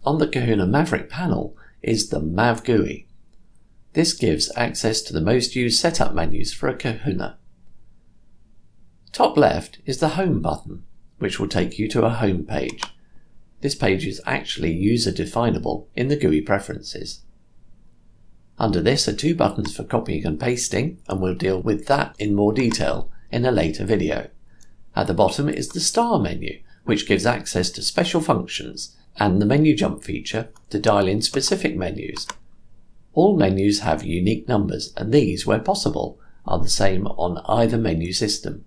on the Kahuna Maverick panel is the MAV GUI. This gives access to the most used setup menus for a Kahuna. Top left is the Home button, which will take you to a home page. This page is actually user-definable in the GUI preferences. Under this are two buttons for copying and pasting, and we'll deal with that in more detail in a later video. At the bottom is the Star menu, which gives access to special functions and the menu jump feature to dial in specific menus. All menus have unique numbers, and these, where possible, are the same on either menu system.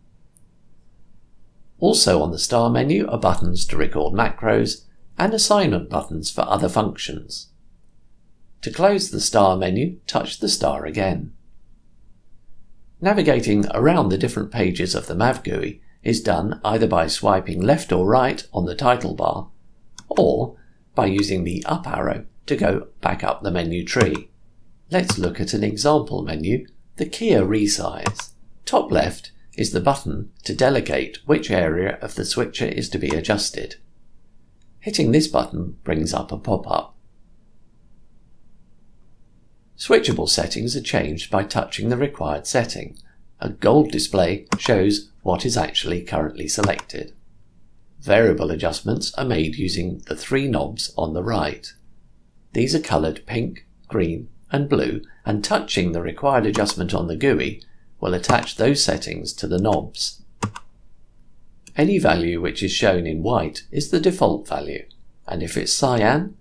Also on the Star menu are buttons to record macros and assignment buttons for other functions. To close the Star menu, touch the star again. Navigating around the different pages of the MAV GUI is done either by swiping left or right on the title bar, or by using the up arrow to go back up the menu tree. Let's look at an example menu, the Kia Resize. Top left is the button to delegate which area of the switcher is to be adjusted. Hitting this button brings up a pop-up. Switchable settings are changed by touching the required setting. A gold display shows what is actually currently selected. Variable adjustments are made using the three knobs on the right. These are coloured pink, green and blue, and touching the required adjustment on the GUI will attach those settings to the knobs. Any value which is shown in white is the default value, and if it's cyan,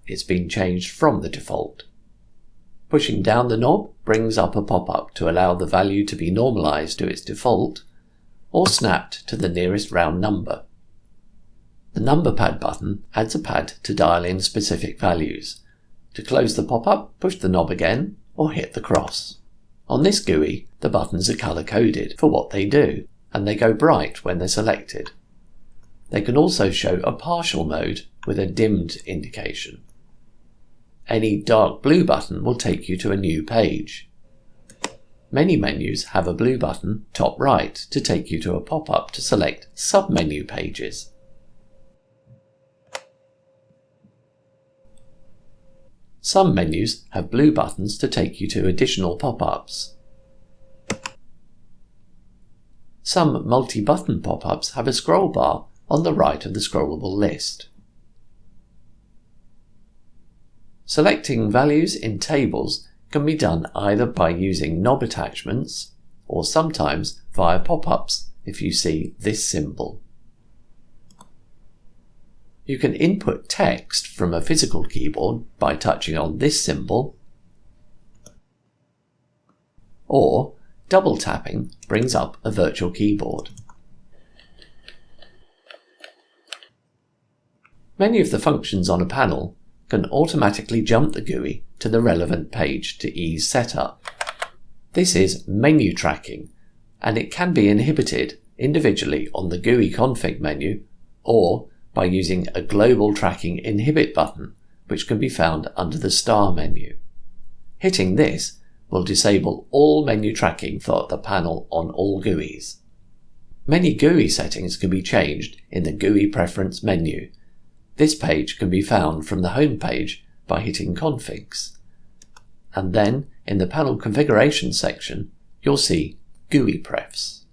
it's been changed from the default. Pushing down the knob brings up a pop-up to allow the value to be normalized to its default or snapped to the nearest round number. The number pad button adds a pad to dial in specific values. To close the pop-up, push the knob again or hit the cross. On this GUI, the buttons are color-coded for what they do, and they go bright when they're selected. They can also show a partial mode with a dimmed indication. Any dark blue button will take you to a new page. Many menus have a blue button top right to take you to a pop-up to select sub-menu pages. Some menus have blue buttons to take you to additional pop-ups. Some multi-button pop-ups have a scroll bar on the right of the scrollable list. Selecting values in tables can be done either by using knob attachments or sometimes via pop-ups if you see this symbol. You can input text from a physical keyboard by touching on this symbol, or double tapping brings up a virtual keyboard. Many of the functions on a panel can automatically jump the GUI to the relevant page to ease setup. This is menu tracking, and it can be inhibited individually on the GUI config menu or by using a global tracking inhibit button, which can be found under the Star menu. Hitting this will disable all menu tracking for the panel on all GUIs. Many GUI settings can be changed in the GUI preference menu. This page can be found from the home page by hitting Configs. And then in the panel configuration section, you'll see GUI prefs.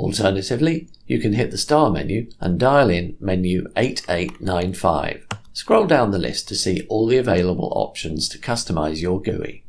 Alternatively, you can hit the Star menu and dial in menu 8895. Scroll down the list to see all the available options to customize your GUI.